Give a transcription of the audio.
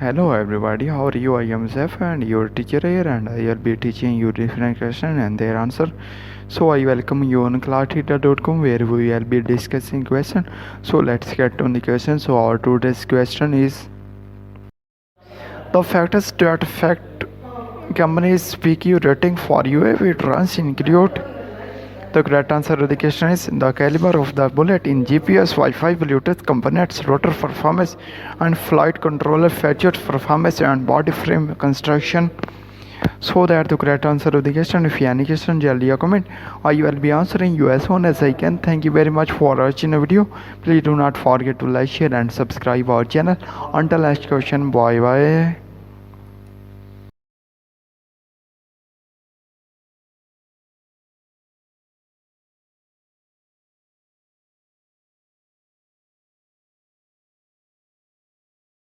Hello everybody, how are you? I am Zef and your teacher here, and I will be teaching you different questions and their answer. So I welcome you on classtheta.com where we will be discussing question. So let's get on the question. So our today's question is the factors that affect companies PQ rating for UAV drones include. The correct answer to the question is the caliber of the bullet in GPS, Wi-Fi, Bluetooth components, rotor performance, and flight controller features performance and body frame construction. So that the correct answer to the question. If you have any question, just leave a comment. I will be answering you as soon as I can. Thank you very much for watching the video. Please do not forget to like, share, and subscribe our channel. Until next question, bye bye.